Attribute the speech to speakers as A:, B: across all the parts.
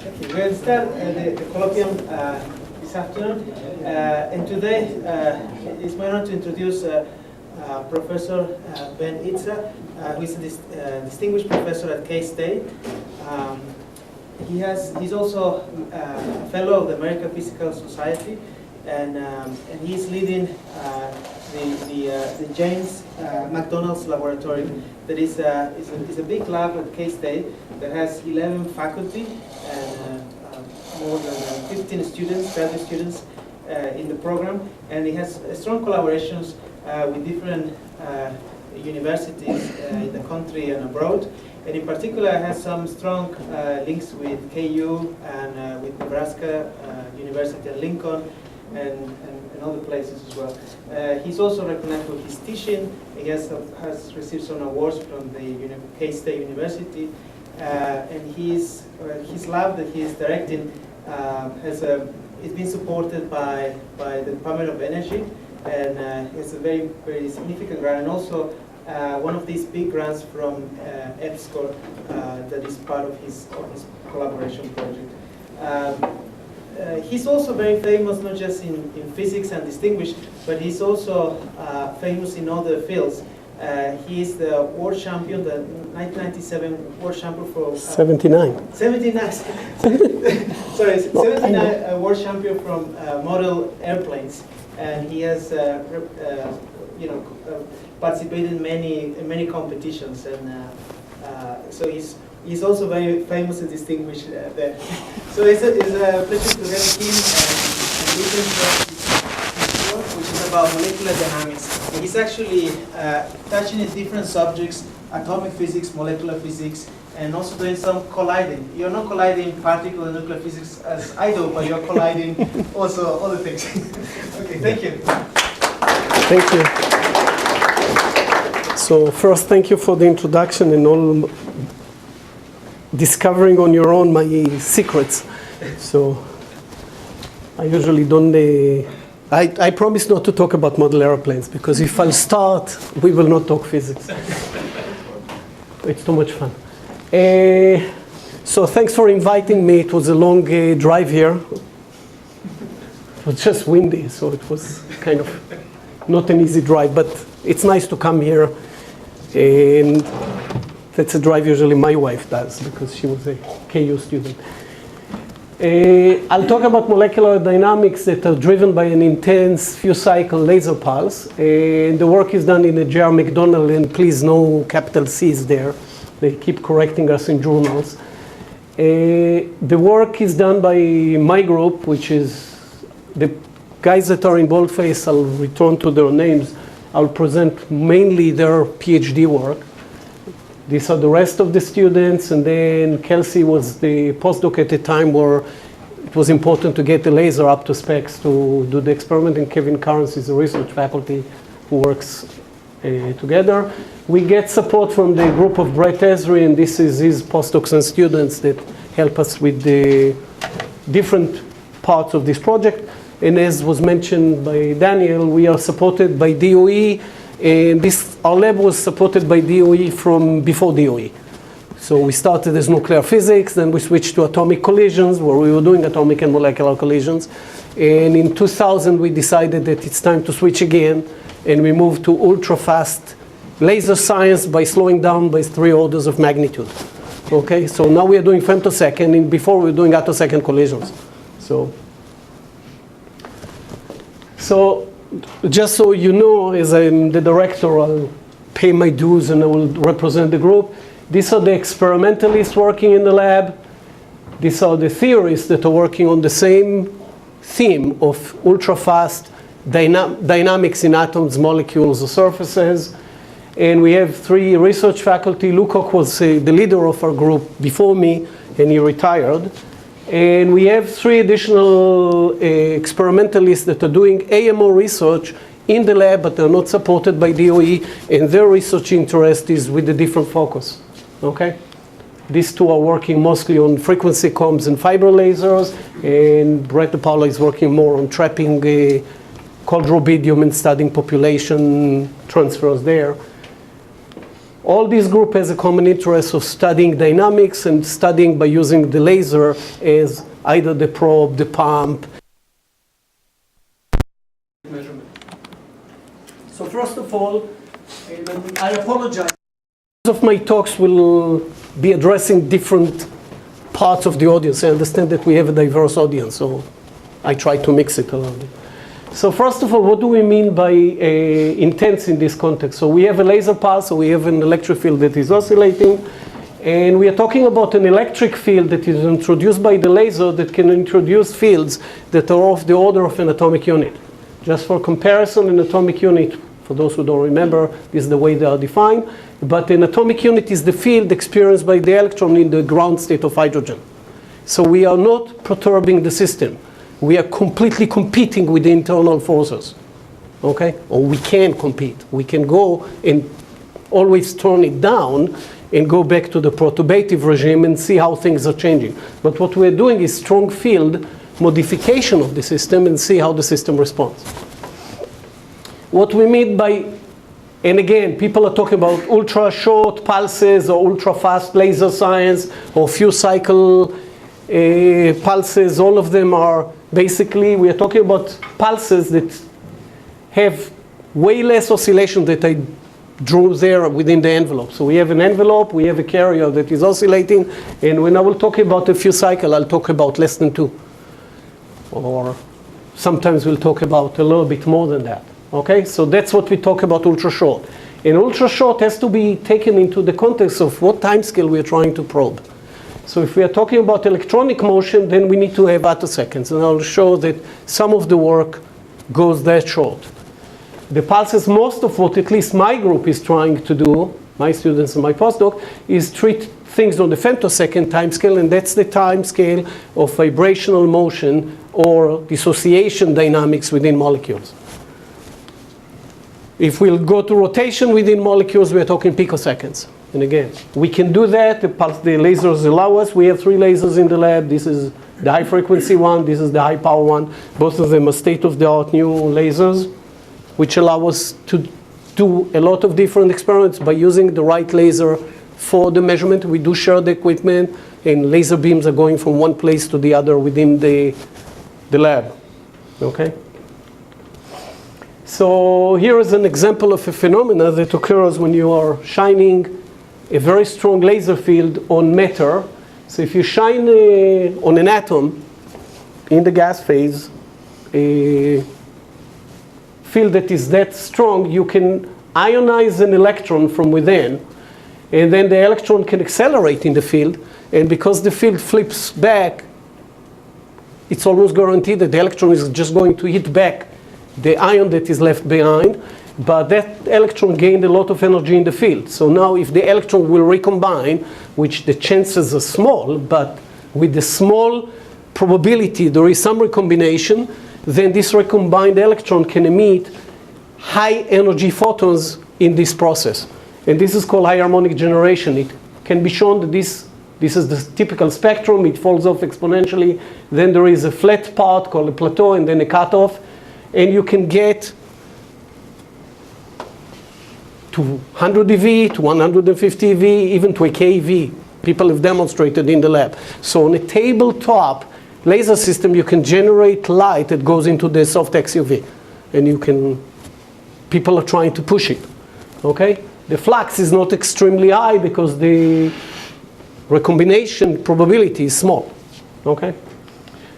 A: Okay, we'll start the colloquium this afternoon. And today it's my honor to introduce Professor Ben Itzhak, who is a distinguished professor at K-State. He's also a fellow of the American Physical Society, and he's leading the James McDonald's Laboratory. That is a big lab at K-State that has 11 faculty and more than 15 students, graduate students in the program, and it has strong collaborations with different universities in the country and abroad. And in particular, it has some strong links with KU and with Nebraska University and Lincoln and other places as well. He's also recognized for his teaching. He has received some awards from the K-State University. And his lab that he is directing it's been supported by the Department of Energy, and it's a very, very significant grant, and also one of these big grants from EPSCO that is part of his collaboration project. He's also very famous, not just in physics and distinguished, but he's also famous in other fields. He is the world champion, the 1997 world champion for...
B: 79.
A: 79. Sorry, 79 world champion from model airplanes. And he has participated in many competitions. And so he's also very famous and distinguished there. So it's a pleasure to have him and listen to which is about molecular dynamics. And he's actually touching in different subjects: atomic physics, molecular physics, and also doing some colliding. You're not colliding particle and nuclear physics as I do, but you're colliding also other things. Okay, thank you.
B: Thank you. So first, thank you for the introduction and all discovering on your own my secrets. So I usually don't... I promise not to talk about model airplanes, because if I'll start, we will not talk physics. It's too much fun. So thanks for inviting me. It was a long drive here. It was just windy, so it was kind of not an easy drive, but it's nice to come here. And that's a drive usually my wife does, because she was a KU student. I'll talk about molecular dynamics that are driven by an intense few-cycle laser pulse. And the work is done in a J.R. McDonald, and please no capital C's there. They keep correcting us in journals. The work is done by my group, which is the guys that are in boldface. I'll return to their names. I'll present mainly their PhD work. These are the rest of the students, and then Kelsey was the postdoc at the time where it was important to get the laser up to specs to do the experiment, and Kevin Carnes is a research faculty who works together. We get support from the group of Brett Esri, and this is his postdocs and students that help us with the different parts of this project. And as was mentioned by Daniel, we are supported by DOE. And our lab was supported by DOE from before DOE. So we started as nuclear physics, then we switched to atomic collisions, where we were doing atomic and molecular collisions. And in 2000, we decided that it's time to switch again, and we moved to ultra-fast laser science by slowing down by 3 orders of magnitude. Okay, so now we are doing femtosecond, and before we were doing attosecond collisions. So just so you know, as I'm the director, I'll pay my dues and I will represent the group. These are the experimentalists working in the lab. These are the theorists that are working on the same theme of ultra-fast dynamics in atoms, molecules, or surfaces. And we have 3 research faculty. Lukoc was the leader of our group before me, and he retired. And we have 3 additional experimentalists that are doing AMO research in the lab, but they're not supported by DOE, and their research interest is with a different focus. Okay? These 2 are working mostly on frequency comms and fiber lasers, and Brett DePaula is working more on trapping cold rubidium and studying population transfers there. All this group has a common interest of studying dynamics and studying by using the laser as either the probe, the pump. Measurement. So first of all, I apologize. Most of my talks will be addressing different parts of the audience. I understand that we have a diverse audience, so I try to mix it a little bit. So first of all, what do we mean by intense in this context? So we have a laser pulse, so we have an electric field that is oscillating, and we are talking about an electric field that is introduced by the laser that can introduce fields that are of the order of an atomic unit. Just for comparison, an atomic unit, for those who don't remember, this is the way they are defined, but an atomic unit is the field experienced by the electron in the ground state of hydrogen. So we are not perturbing the system. We are completely competing with the internal forces, okay? Or we can compete. We can go and always turn it down and go back to the perturbative regime and see how things are changing. But what we're doing is strong field modification of the system and see how the system responds. What we mean by, and again, people are talking about ultra short pulses or ultra fast laser science or few cycle pulses. All of them are basically, we are talking about pulses that have way less oscillation that I drew there within the envelope. So we have an envelope, we have a carrier that is oscillating, and when I will talk about a few cycles, I'll talk about less than 2. Or sometimes we'll talk about a little bit more than that. Okay, so that's what we talk about ultra short. And ultra short has to be taken into the context of what time scale we are trying to probe. So if we are talking about electronic motion, then we need to have attoseconds. And I'll show that some of the work goes that short. The pulses, most of what at least my group is trying to do, my students and my postdoc, is treat things on the femtosecond time scale, and that's the time scale of vibrational motion or dissociation dynamics within molecules. If we'll go to rotation within molecules, we're talking picoseconds. And again, we can do that. The lasers allow us. We have 3 lasers in the lab. This is the high frequency one. This is the high power one. Both of them are state-of-the-art new lasers, which allow us to do a lot of different experiments by using the right laser for the measurement. We do share the equipment, and laser beams are going from one place to the other within the lab. Okay? So here is an example of a phenomenon that occurs when you are shining a very strong laser field on matter. So if you shine on an atom in the gas phase, a field that is that strong, you can ionize an electron from within, and then the electron can accelerate in the field, and because the field flips back, it's almost guaranteed that the electron is just going to hit back the ion that is left behind, but that electron gained a lot of energy in the field. So now if the electron will recombine, which the chances are small, but with the small probability there is some recombination, then this recombined electron can emit high energy photons in this process. And this is called high harmonic generation. It can be shown that this is the typical spectrum. It falls off exponentially. Then there is a flat part called a plateau, and then a cutoff. And you can get to 100 eV, to 150 eV, even to a kV. People have demonstrated in the lab. So on a tabletop laser system, you can generate light that goes into the soft XUV. And people are trying to push it. Okay? The flux is not extremely high because the recombination probability is small. Okay?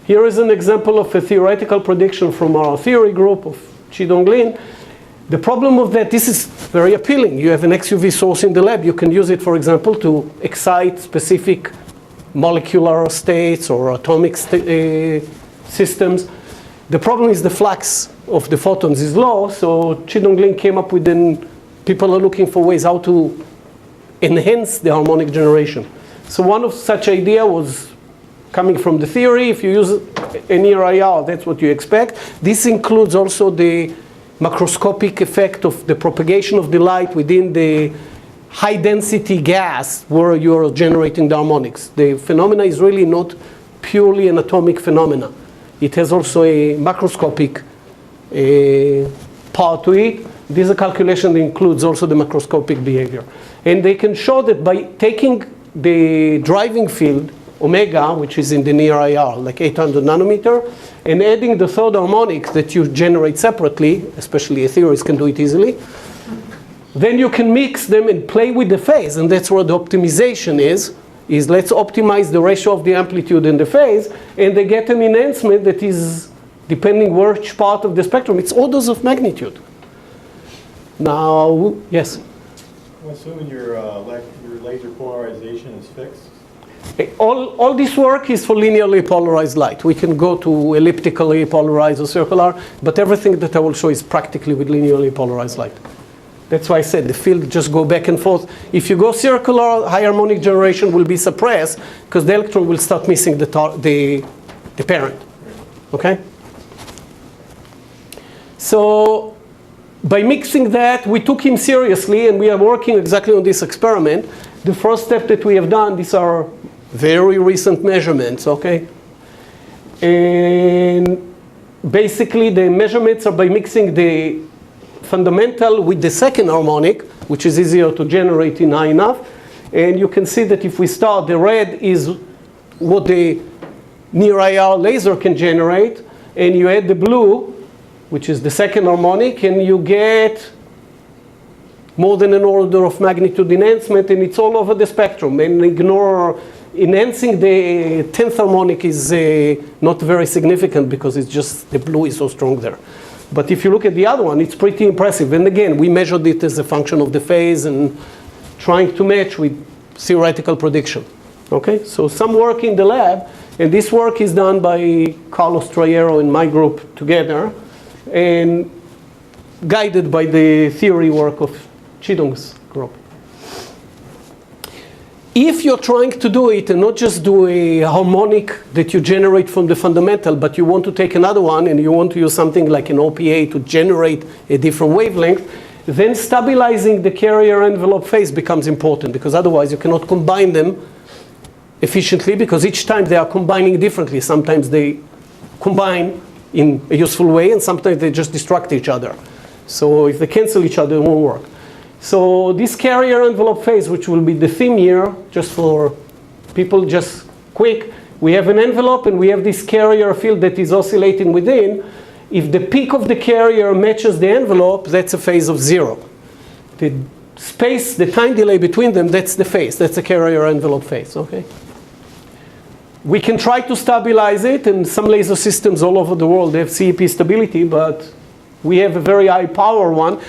B: Here is an example of a theoretical prediction from our theory group of Chi-Dong Lin. The problem of that, this is very appealing. You have an XUV source in the lab. You can use it, for example, to excite specific molecular states or atomic systems. The problem is the flux of the photons is low, so Chi-Dong Lin came up with people are looking for ways how to enhance the harmonic generation. So one of such idea was coming from the theory. If you use a near IR, that's what you expect. This includes also the macroscopic effect of the propagation of the light within the high density gas where you're generating the harmonics. The phenomena is really not purely an atomic phenomena. It has also a macroscopic part to it. This is a calculation that includes also the macroscopic behavior. And they can show that by taking the driving field, omega, which is in the near IR, like 800 nanometer, and adding the third harmonic that you generate separately, especially ethereals can do it easily, then you can mix them and play with the phase, and that's where the optimization is let's optimize the ratio of the amplitude and the phase, and they get an enhancement that is, depending which part of the spectrum, it's orders of magnitude. Now, yes?
C: I'm assuming your laser polarization is fixed?
B: All this work is for linearly polarized light. We can go to elliptically polarized or circular, but everything that I will show is practically with linearly polarized light. That's why I said the field just go back and forth. If you go circular, high harmonic generation will be suppressed because the electron will start missing the parent. Okay? So by mixing that, we took him seriously, and we are working exactly on this experiment. The first step that we have done, these are very recent measurements, okay? And basically the measurements are by mixing the fundamental with the second harmonic, which is easier to generate in high enough. And you can see that if we start, the red is what the near IR laser can generate, and you add the blue, which is the second harmonic, and you get more than an order of magnitude enhancement, and it's all over the spectrum. And ignore enhancing the 10th harmonic is not very significant because it's just the blue is so strong there. But if you look at the other one, it's pretty impressive. And again, we measured it as a function of the phase and trying to match with theoretical prediction. Okay, so some work in the lab, and this work is done by Carlos Trayero and my group together, and guided by the theory work of Chidong's group. If you're trying to do it and not just do a harmonic that you generate from the fundamental, but you want to take another one and you want to use something like an OPA to generate a different wavelength, then stabilizing the carrier envelope phase becomes important, because otherwise you cannot combine them efficiently, because each time they are combining differently. Sometimes they combine in a useful way, and sometimes they just destruct each other. So if they cancel each other, it won't work. So this carrier envelope phase, which will be the theme here, just for people, just quick, we have an envelope and we have this carrier field that is oscillating within. If the peak of the carrier matches the envelope, that's a phase of 0. The space, the time delay between them, that's the phase. That's the carrier envelope phase, okay? We can try to stabilize it, and some laser systems all over the world have CEP stability, but we have a very high power one.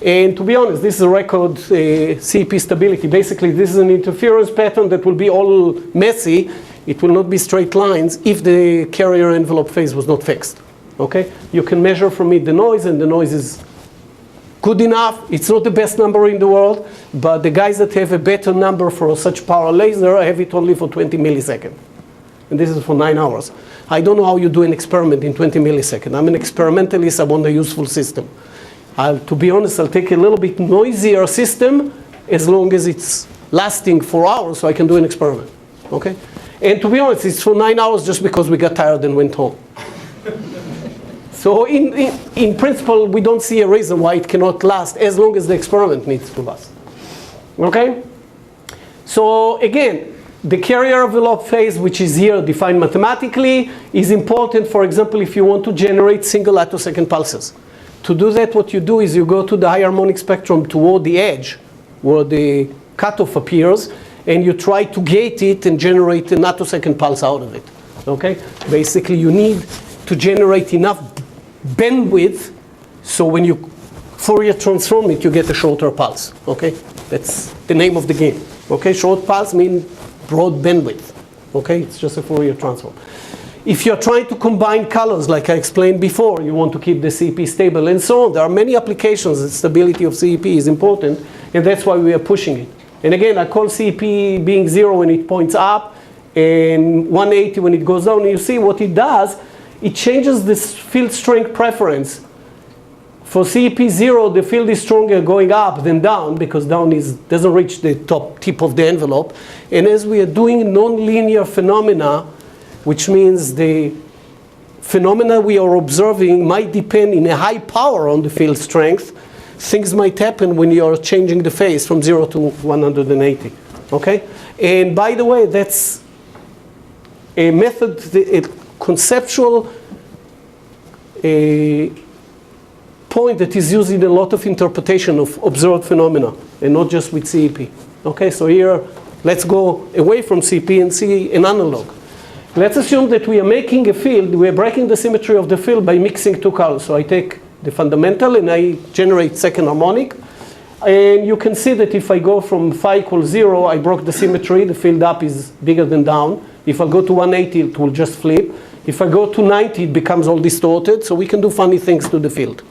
B: And to be honest, this is a record CEP stability. Basically, this is an interference pattern that will be all messy. It will not be straight lines if the carrier envelope phase was not fixed. Okay? You can measure from it the noise, and the noise is good enough. It's not the best number in the world, but the guys that have a better number for such power laser have it only for 20 milliseconds. And this is for 9 hours. I don't know how you do an experiment in 20 milliseconds. I'm an experimentalist. I want a useful system. To be honest, I'll take a little bit noisier system as long as it's lasting 4 hours so I can do an experiment. Okay? And to be honest, it's for 9 hours just because we got tired and went home. So in principle, we don't see a reason why it cannot last as long as the experiment needs to last. Okay? So again, the carrier envelope phase, which is here defined mathematically, is important, for example, if you want to generate single attosecond pulses. To do that, what you do is you go to the high harmonic spectrum toward the edge where the cutoff appears, and you try to gate it and generate an attosecond pulse out of it. Okay? Basically, you need to generate enough bandwidth so when you Fourier transform it, you get a shorter pulse. Okay? That's the name of the game. Okay? Short pulse means broad bandwidth. Okay? It's just a Fourier transform. If you're trying to combine colors, like I explained before, you want to keep the CEP stable and so on. There are many applications that stability of CEP is important, and that's why we are pushing it. And again, I call CEP being 0 when it points up and 180 when it goes down. And you see what it does, it changes this field strength preference. For CEP 0, the field is stronger going up than down, because down doesn't reach the top tip of the envelope. And as we are doing nonlinear phenomena, which means the phenomena we are observing might depend in a high power on the field strength. things might happen when you're changing the phase from 0 to 180. Okay? And by the way, that's a method, a conceptual point that is used in a lot of interpretation of observed phenomena, and not just with CEP. Okay, so here, let's go away from CEP and see an analog. Let's assume that we are making a field, we are breaking the symmetry of the field by mixing two colors. So I take the fundamental and I generate second harmonic. And you can see that if I go from phi equals 0, I broke the symmetry, the field up is bigger than down. If I go to 180, it will just flip. If I go to 90, it becomes all distorted, so we can do funny things to the field.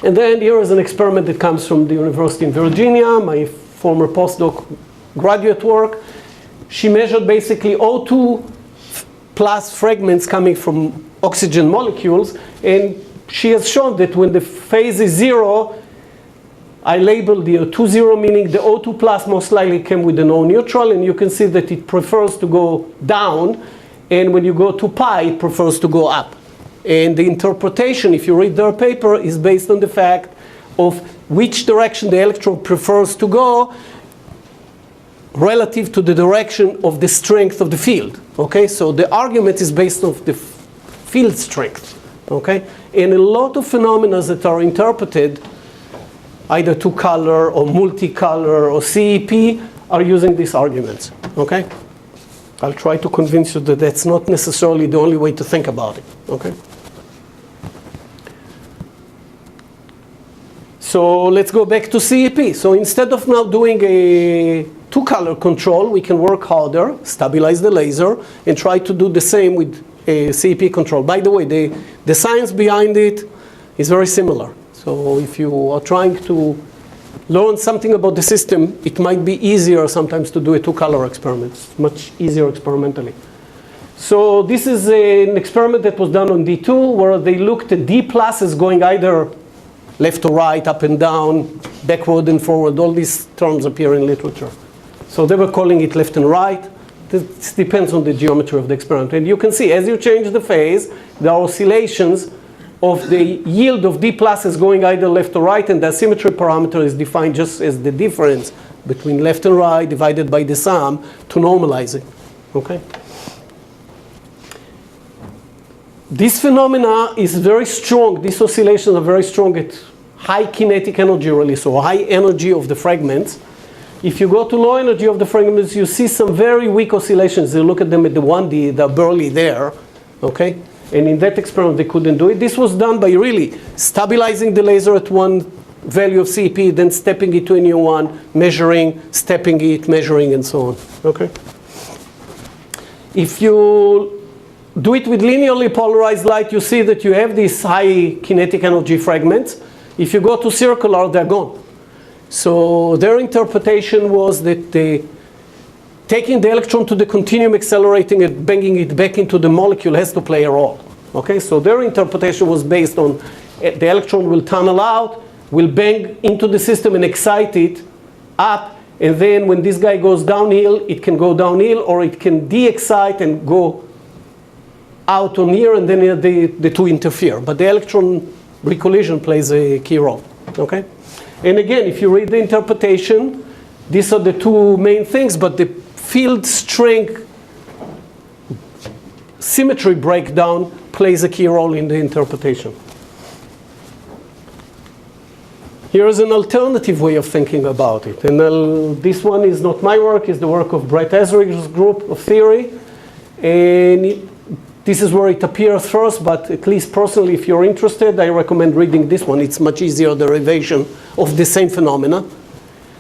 B: And then here is an experiment that comes from the University in Virginia, my former postdoc graduate work. She measured basically O2 plus fragments coming from oxygen molecules, and she has shown that when the phase is 0, I labeled the O2 0, meaning the O2 plus most likely came with an O neutral, and you can see that it prefers to go down, and when you go to pi, it prefers to go up. And the interpretation, if you read their paper, is based on the fact of which direction the electron prefers to go relative to the direction of the strength of the field. Okay, so the argument is based on the field strength. Okay, and a lot of phenomena that are interpreted, either two-color or multicolor or CEP, are using these arguments. Okay, I'll try to convince you that that's not necessarily the only way to think about it. Okay. So let's go back to CEP. So instead of now doing a two-color control, we can work harder, stabilize the laser, and try to do the same with a CEP control. By the way, the science behind it is very similar. So if you are trying to learn something about the system, it might be easier sometimes to do a two-color experiment. It's much easier experimentally. So this is an experiment that was done on D2, where they looked at D pluses going either left to right, up and down, backward and forward. All these terms appear in literature. So they were calling it left and right. This depends on the geometry of the experiment. And you can see, as you change the phase, there are oscillations of the yield of D pluses going either left or right, and the symmetry parameter is defined just as the difference between left and right divided by the sum to normalize it. Okay? This phenomena is very strong. These oscillations are very strong at high kinetic energy release, or high energy of the fragments. If you go to low energy of the fragments, you see some very weak oscillations. You look at them at the 1D, they're barely there. Okay? And in that experiment, they couldn't do it. This was done by really stabilizing the laser at one value of CEP, then stepping it to a new one, measuring, stepping it, measuring, and so on. Okay? If you do it with linearly polarized light, you see that you have these high kinetic energy fragments. If you go to circular, they're gone. So their interpretation was that taking the electron to the continuum, accelerating it, banging it back into the molecule has to play a role. Okay, so their interpretation was based on the electron will tunnel out, will bang into the system and excite it up, and then when this guy goes downhill, it can go downhill, or it can de-excite and go out on here, and then the two interfere. But the electron recollision plays a key role. Okay, and again, if you read the interpretation, these are the two main things, but the field strength symmetry breakdown plays a key role in the interpretation. Here is an alternative way of thinking about it. And this one is not my work, it's the work of Brett Ezrich's group of theory. And this is where it appears first, but at least personally, if you're interested, I recommend reading this one. It's much easier derivation of the same phenomena.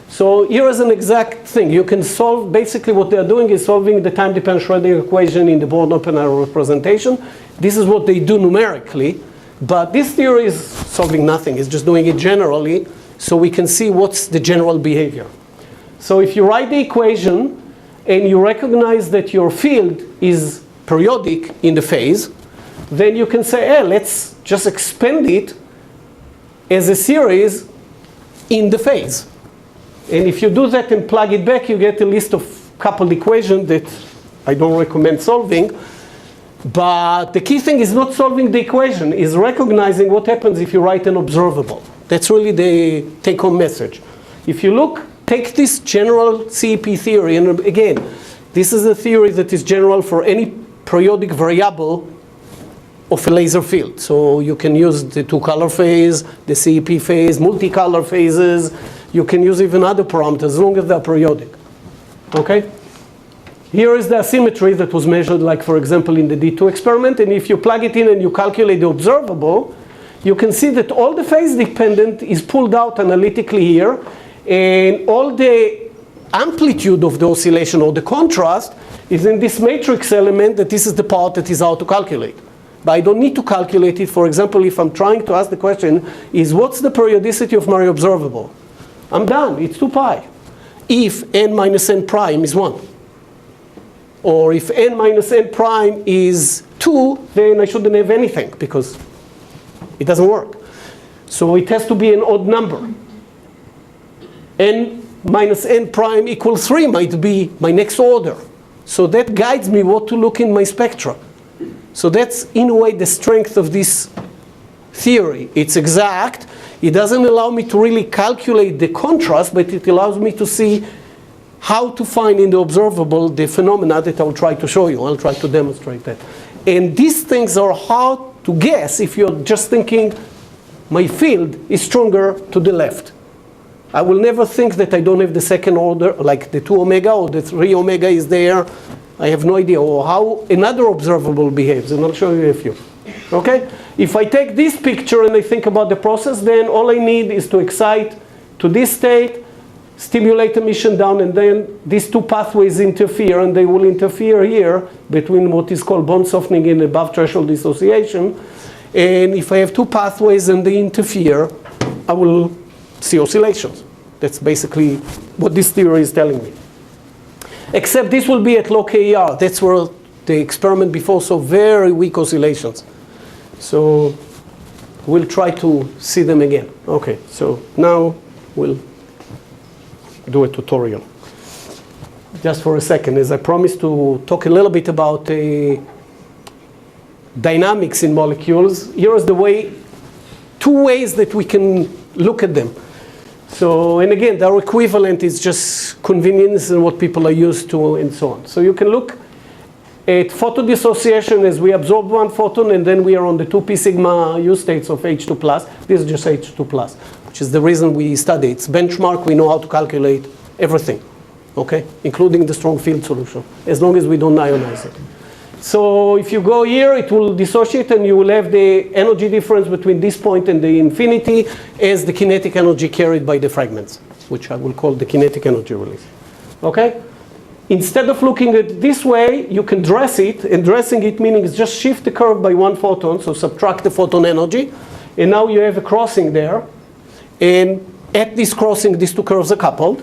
B: So here is an exact thing. You can solve, basically what they're doing is solving the time-dependent Schrödinger equation in the Born-Oppenheimer representation. This is what they do numerically, but this theory is solving nothing. It's just doing it generally, so we can see what's the general behavior. So if you write the equation, and you recognize that your field is periodic in the phase, then you can say, hey, let's just expand it as a series in the phase. And if you do that and plug it back, you get a list of coupled equations that I don't recommend solving. But the key thing is not solving the equation, is recognizing what happens if you write an observable. That's really the take-home message. If you look, take this general CEP theory, and again, this is a theory that is general for any periodic variable of a laser field. So you can use the two-color phase, the CEP phase, multicolor phases. You can use even other parameters as long as they're periodic. Okay? Here is the asymmetry that was measured, like for example in the D2 experiment. And if you plug it in and you calculate the observable, you can see that all the phase dependent is pulled out analytically here. And all the amplitude of the oscillation or the contrast is in this matrix element, that this is the part that is how to calculate. But I don't need to calculate it. For example, if I'm trying to ask the question, is what's the periodicity of my observable? I'm done. It's 2 pi. If n minus n prime is 1. Or if n minus n prime is 2, then I shouldn't have anything because it doesn't work. So it has to be an odd number. N minus n prime equals 3 might be my next order. So that guides me what to look in my spectra. So that's in a way the strength of this theory. It's exact. It doesn't allow me to really calculate the contrast, but it allows me to see how to find in the observable the phenomena that I'll try to show you. I'll try to demonstrate that. And these things are hard to guess if you're just thinking my field is stronger to the left. I will never think that I don't have the second order, like the 2 omega or the 3 omega is there. I have no idea, or how another observable behaves, and I'll show you a few. Okay? If I take this picture and I think about the process, then all I need is to excite to this state, stimulate emission down, and then these two pathways interfere, and they will interfere here between what is called bond softening and above threshold dissociation. And if I have two pathways and they interfere, I will see oscillations. That's basically what this theory is telling me. Except this will be at low KER. That's where the experiment before saw very weak oscillations. So we'll try to see them again. Okay, so now we'll do a tutorial. Just for a second, as I promised to talk a little bit about dynamics in molecules. Here is the way, two ways that we can look at them. So, and again, their equivalent is just convenience and what people are used to and so on. So you can look at photodissociation as we absorb one photon and then we are on the 2p sigma U states of H2 plus. This is just H2 plus, which is the reason we study. It's benchmark. We know how to calculate everything, okay, including the strong field solution, as long as we don't ionize it. So if you go here, it will dissociate and you will have the energy difference between this point and the infinity as the kinetic energy carried by the fragments, which I will call the kinetic energy release. Okay? Instead of looking at it this way, you can dress it, and dressing it meaning is just shift the curve by one photon, so subtract the photon energy, and now you have a crossing there. And at this crossing, these two curves are coupled.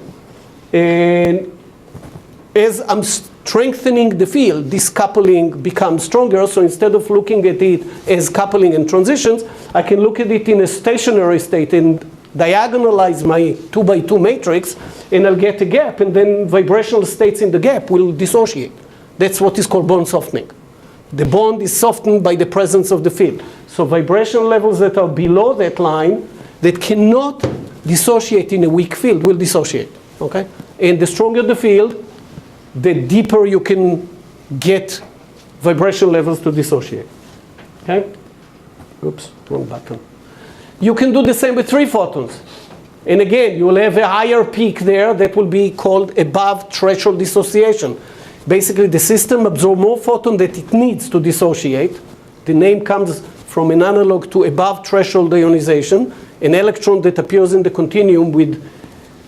B: And as I'm strengthening the field, this coupling becomes stronger. So instead of looking at it as coupling and transitions, I can look at it in a stationary state and diagonalize my 2 by 2 matrix, and I'll get a gap, and then vibrational states in the gap will dissociate. That's what is called bond softening. The bond is softened by the presence of the field. So vibration levels that are below that line that cannot dissociate in a weak field will dissociate. Okay? And the stronger the field, the deeper you can get vibration levels to dissociate. Okay? Oops, wrong button. You can do the same with 3 photons. And again, you will have a higher peak there that will be called above threshold dissociation. Basically, the system absorbs more photon that it needs to dissociate. The name comes from an analog to above threshold ionization, an electron that appears in the continuum with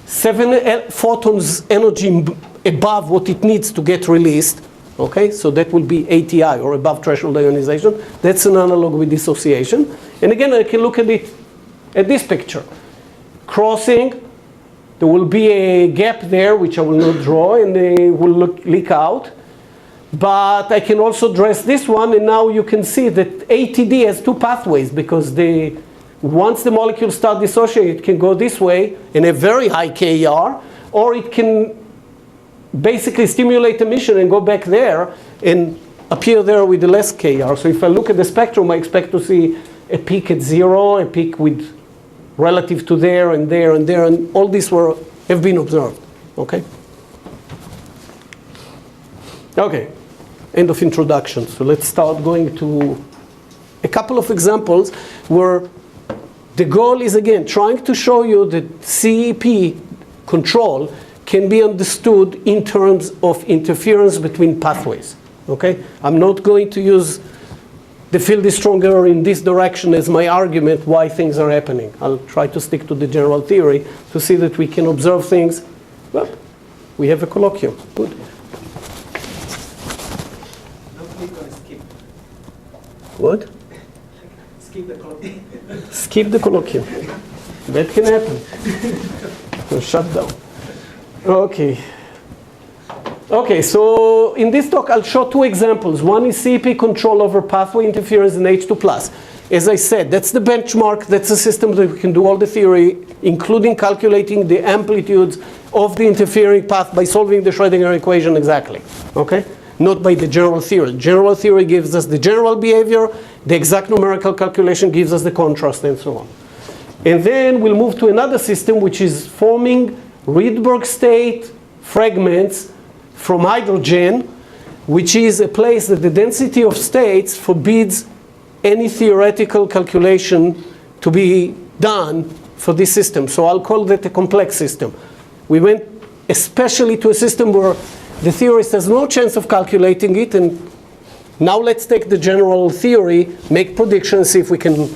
B: 7 photons energy above what it needs to get released. Okay, so that will be ATI, or above threshold ionization. That's an analog with dissociation. And again, I can look at it at this picture. Crossing, there will be a gap there, which I will not draw, and they will leak out. But I can also dress this one, and now you can see that ATD has 2 pathways, because once the molecules start dissociating, it can go this way in a very high KER, or it can basically stimulate emission and go back there and appear there with the less KER. So if I look at the spectrum, I expect to see a peak at 0, a peak with relative to there and there and there, and all these have been observed. Okay? Okay, end of introduction. So let's start going to a couple of examples where the goal is, again, trying to show you that CEP control can be understood in terms of interference between pathways. Okay? I'm not going to use the field is stronger in this direction as my argument why things are happening. I'll try to stick to the general theory to see that we can observe things. Well, we have a colloquium. Good.
A: Don't click on skip.
B: What?
A: Skip the colloquium.
B: Skip the colloquium. That can happen. Shut down. Okay. Okay, so in this talk I'll show two examples. One is CEP control over pathway interference in H2+. As I said, that's the benchmark. That's a system that we can do all the theory, including calculating the amplitudes of the interfering path by solving the Schrödinger equation exactly. Okay? Not by the general theory. General theory gives us the general behavior. The exact numerical calculation gives us the contrast and so on. And then we'll move to another system which is forming Rydberg state fragments from hydrogen, which is a place that the density of states forbids any theoretical calculation to be done for this system. So I'll call that a complex system. We went especially to a system where the theorist has no chance of calculating it, and now let's take the general theory, make predictions, see if we can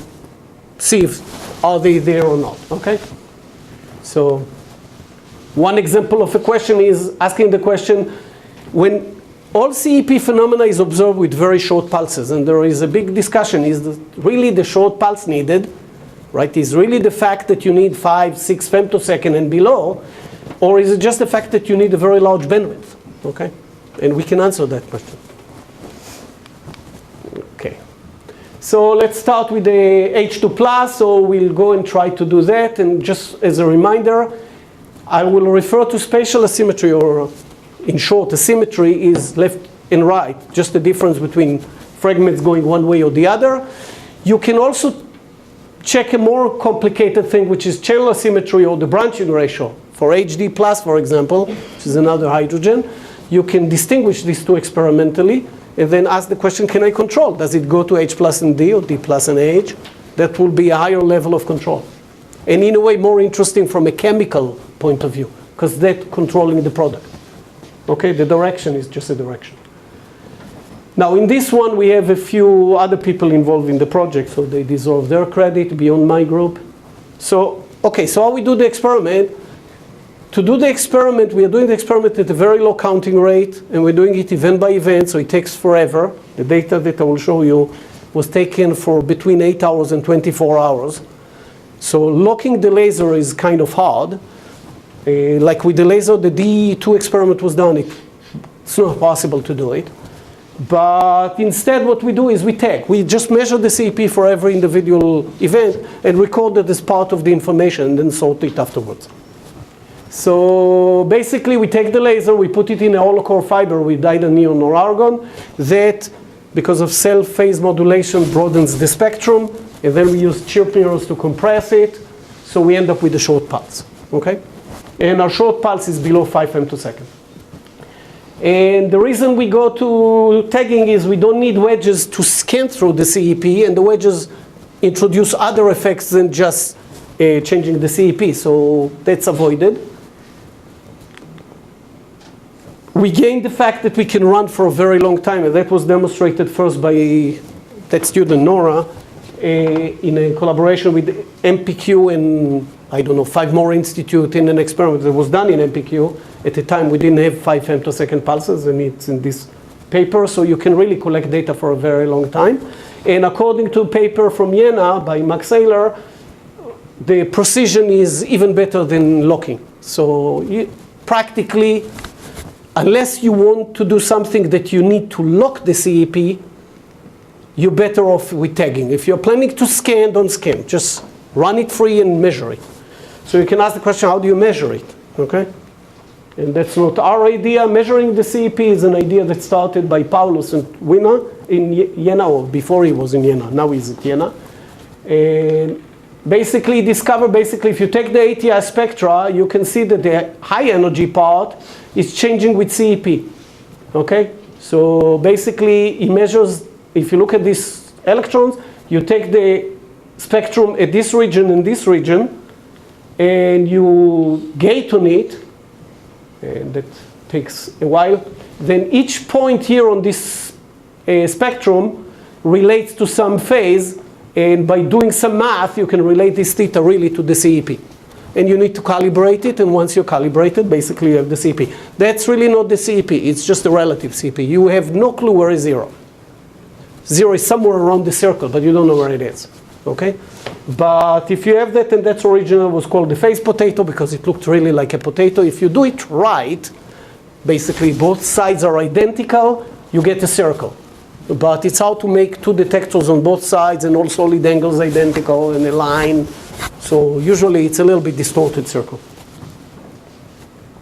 B: see if are they there or not. Okay? So one example of a question is asking the question, when all CEP phenomena is observed with very short pulses, and there is a big discussion, is really the short pulse needed, right? Is really the fact that you need 5, 6 femtosecond and below, or is it just the fact that you need a very large bandwidth? Okay? And we can answer that question. Okay. So let's start with the H2+, so we'll go and try to do that, and just as a reminder, I will refer to spatial asymmetry, or in short, asymmetry is left and right, just the difference between fragments going one way or the other. You can also check a more complicated thing, which is Chandler symmetry, or the branching ratio. For HD+, for example, which is another hydrogen, you can distinguish these two experimentally, and then ask the question, can I control? Does it go to H plus and D, or D plus and H? That will be a higher level of control. And in a way more interesting from a chemical point of view, because that's controlling the product. Okay, the direction is just a direction. Now in this one we have a few other people involved in the project, so they deserve their credit beyond my group. So, okay, so how we do the experiment? To do the experiment, we are doing the experiment at a very low counting rate, and we're doing it event by event, so it takes forever. The data that I will show you was taken for between 8 hours and 24 hours. So locking the laser is kind of hard. Like with the laser, the D2 experiment was done. It's not possible to do it. But instead what we do is we tag. We just measure the CEP for every individual event and record it as part of the information and then sort it afterwards. So basically we take the laser, we put it in a hollow core fiber with either neon or argon. That, because of cell phase modulation, broadens the spectrum. And then we use chirp mirrors to compress it. So we end up with a short pulse. Okay? And our short pulse is below 5 femtosecond. And the reason we go to tagging is we don't need wedges to scan through the CEP, and the wedges introduce other effects than just changing the CEP, so that's avoided. We gain the fact that we can run for a very long time, and that was demonstrated first by that student Nora in a collaboration with MPQ and I don't know, 5 more institute in an experiment that was done in MPQ. At the time we didn't have 5 femtosecond pulses, and it's in this paper, so you can really collect data for a very long time. And according to a paper from Jena by Max Saylor, the precision is even better than locking. So practically, unless you want to do something that you need to lock the CEP, you're better off with tagging. If you're planning to scan, don't scan. Just run it free and measure it. So you can ask the question, how do you measure it? Okay? And that's not our idea. Measuring the CEP is an idea that started by Paulus and Wiener in Jena, or before he was in Jena. Now he's at Jena. And basically discover, if you take the ATI spectra, you can see that the high energy part is changing with CEP. Okay? So basically, he measures, if you look at these electrons, you take the spectrum at this region and this region, and you gate on it, and that takes a while. Then each point here on this spectrum relates to some phase, and by doing some math, you can relate this theta really to the CEP. And you need to calibrate it, and once you calibrate it, basically you have the CEP. That's really not the CEP, it's just the relative CEP. You have no clue where is 0. 0 is somewhere around the circle, but you don't know where it is. Okay? But if you have that, and that's original, was called the phase potato because it looked really like a potato. If you do it right, basically both sides are identical, you get a circle. But it's how to make two detectors on both sides and all solid angles identical and a line. So usually it's a little bit distorted circle.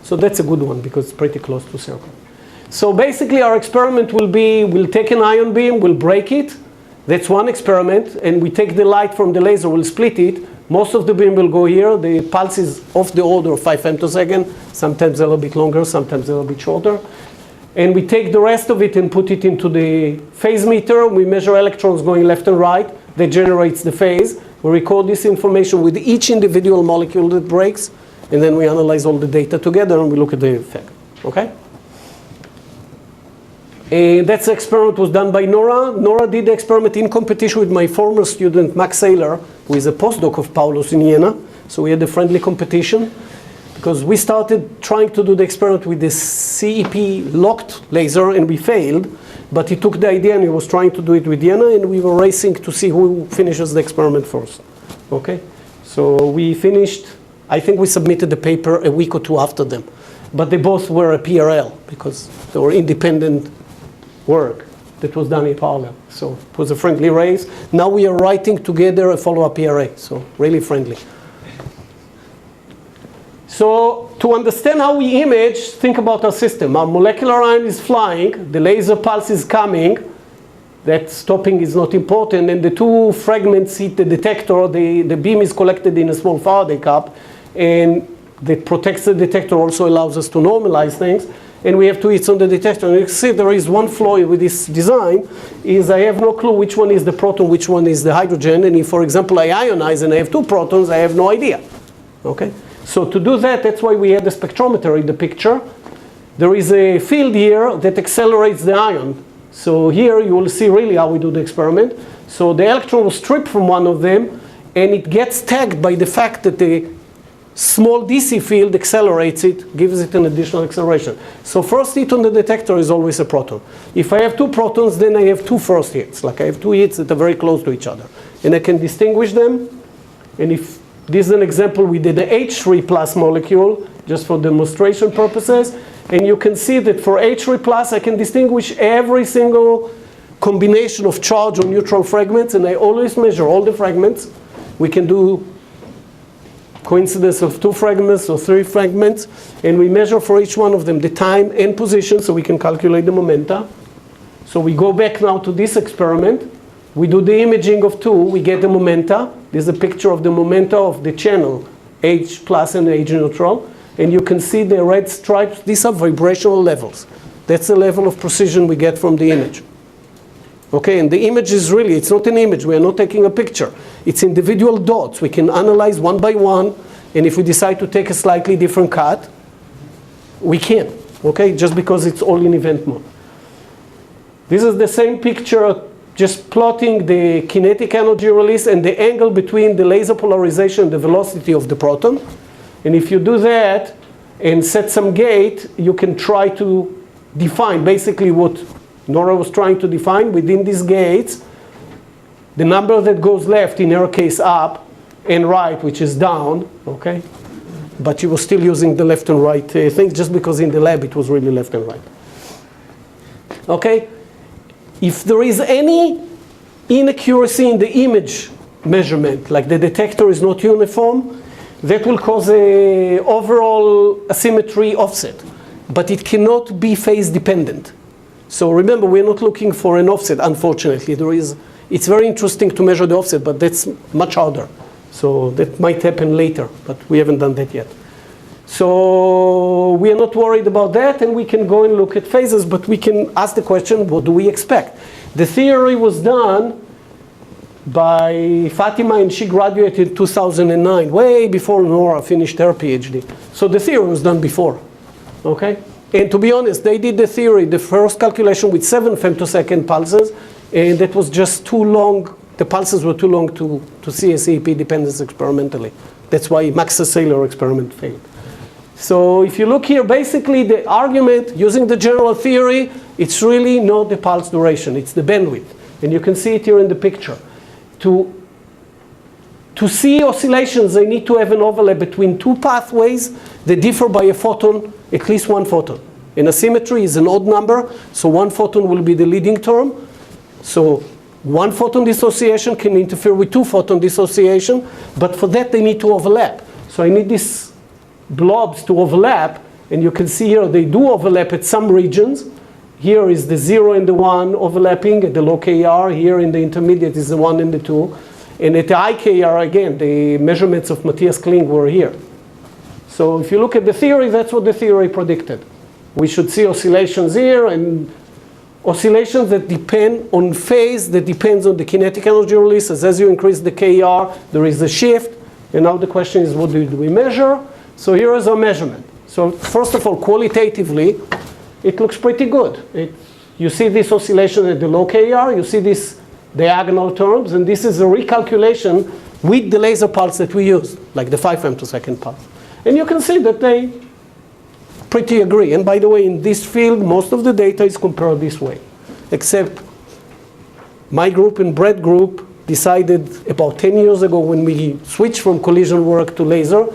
B: So that's a good one because it's pretty close to circle. So basically our experiment will be, we'll take an ion beam, we'll break it. That's one experiment. And we take the light from the laser, we'll split it. Most of the beam will go here. The pulse is of the order of 5 femtosecond. Sometimes a little bit longer, sometimes a little bit shorter. And we take the rest of it and put it into the phase meter. We measure electrons going left and right. That generates the phase. We record this information with each individual molecule that breaks. And then we analyze all the data together and we look at the effect. Okay? And that experiment was done by Nora. Nora did the experiment in competition with my former student, Max Saylor, who is a postdoc of Paulus in Vienna. So we had a friendly competition. Because we started trying to do the experiment with this CEP locked laser and we failed, but he took the idea and he was trying to do it with Vienna, and we were racing to see who finishes the experiment first. Okay? So we finished, I think we submitted the paper a week or two after them. But they both were a PRL because they were independent work that was done in parallel. So it was a friendly race. Now we are writing together a follow-up PRA, so really friendly. So to understand how we image, think about our system. Our molecular ion is flying, the laser pulse is coming, that stopping is not important, and the two fragments hit the detector, the beam is collected in a small Faraday cup, and that protects the detector, also allows us to normalize things, and we have two hits on the detector. And you can see there is one flaw with this design, is I have no clue which one is the proton, which one is the hydrogen, and if, for example, I ionize and I have two protons, I have no idea. Okay? So to do that, that's why we had the spectrometer in the picture. There is a field here that accelerates the ion. So here you will see really how we do the experiment. So the electron was stripped from one of them, and it gets tagged by the fact that the small DC field accelerates it, gives it an additional acceleration. So first hit on the detector is always a proton. If I have two protons, then I have two first hits. Like I have two hits that are very close to each other. And I can distinguish them. And if this is an example, we did the H3 plus molecule, just for demonstration purposes. And you can see that for H3 plus, I can distinguish every single combination of charge or neutral fragments, and I always measure all the fragments. We can do coincidence of 2 fragments or 3 fragments, and we measure for each one of them the time and position, so we can calculate the momenta. So we go back now to this experiment. We do the imaging of 2, we get the momenta. This is a picture of the momenta of the channel, H plus and H neutral. And you can see the red stripes. These are vibrational levels. That's the level of precision we get from the image. Okay, and the image is really, it's not an image. We are not taking a picture. It's individual dots. We can analyze one by one. And if we decide to take a slightly different cut, we can. Okay, just because it's all in event mode. This is the same picture, just plotting the kinetic energy release and the angle between the laser polarization and the velocity of the proton. And if you do that and set some gate, you can try to define basically what Nora was trying to define within these gates. The number that goes left, in her case up, and right, which is down, okay? But you were still using the left and right things, just because in the lab it was really left and right. Okay? If there is any inaccuracy in the image measurement, like the detector is not uniform, that will cause an overall asymmetry offset. But it cannot be phase dependent. So remember, we're not looking for an offset, unfortunately. It's very interesting to measure the offset, but that's much harder. So that might happen later, but we haven't done that yet. So we are not worried about that, and we can go and look at phases, but we can ask the question, what do we expect? The theory was done by Fatima, and she graduated in 2009, way before Nora finished her PhD. So the theory was done before, okay? And to be honest, they did the theory, the first calculation with 7 femtosecond pulses, and that was just too long. The pulses were too long to see a CEP dependence experimentally. That's why Max's Saylor experiment failed. So if you look here, basically the argument using the general theory, it's really not the pulse duration, it's the bandwidth. And you can see it here in the picture. To see oscillations, they need to have an overlap between two pathways that differ by a photon, at least one photon. And a symmetry is an odd number, so one photon will be the leading term. So one photon dissociation can interfere with two photon dissociation, but for that they need to overlap. So I need these blobs to overlap, and you can see here they do overlap at some regions. Here is the 0 and the 1 overlapping at the low KR. Here in the intermediate is the 1 and the 2. And at the high KR, again, the measurements of Matthias Kling were here. So if you look at the theory, that's what the theory predicted. We should see oscillations here, and oscillations that depend on phase, that depends on the kinetic energy releases. As you increase the KR, there is a shift. And now the question is, what do we measure? So here is our measurement. So first of all, qualitatively, it looks pretty good. You see this oscillation at the low KR, you see these diagonal terms, and this is a recalculation with the laser pulse that we use, like the 5 femtosecond pulse. And you can see that they pretty agree. And by the way, in this field, most of the data is compared this way, except my group and Brett group decided about 10 years ago when we switched from collision work to laser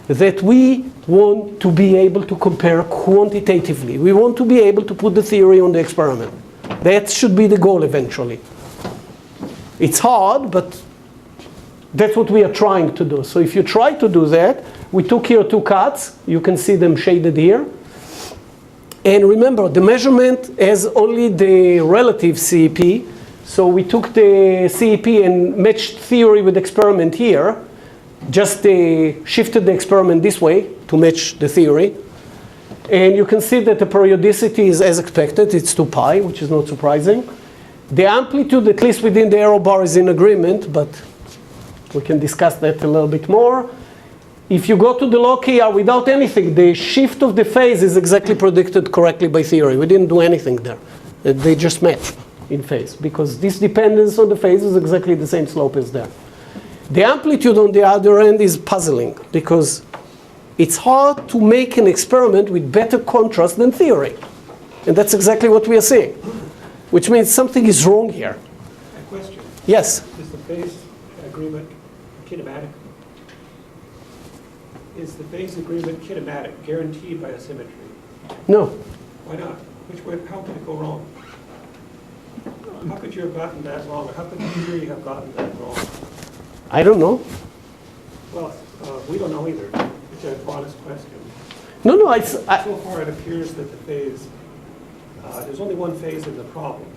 B: that we want to be able to compare quantitatively. We want to be able to put the theory on the experiment. That should be the goal eventually. It's hard, but that's what we are trying to do. So if you try to do that, we took here 2 cuts. You can see them shaded here. And remember, the measurement has only the relative CEP. So we took the CEP and matched theory with experiment here. Just shifted the experiment this way to match the theory. And you can see that the periodicity is as expected. It's 2 pi, which is not surprising. The amplitude, at least within the arrow bar, is in agreement, but we can discuss that a little bit more. If you go to the low KR without anything, the shift of the phase is exactly predicted correctly by theory. We didn't do anything there. They just match in phase, because this dependence on the phase is exactly the same slope as there. The amplitude on the other end is puzzling, because it's hard to make an experiment with better contrast than theory. And that's exactly what we are seeing, which means something is wrong here.
D: A question.
B: Yes?
D: Is the phase agreement kinematic? Is the phase agreement kinematic, guaranteed by a symmetry?
B: No.
D: Why not? How could it go wrong? How could you have gotten that wrong? Or how could the theory have gotten that wrong?
B: I don't know.
D: Well, we don't know either. It's an honest question.
B: No,
D: So far it appears that the phase, there's only one phase in the problem.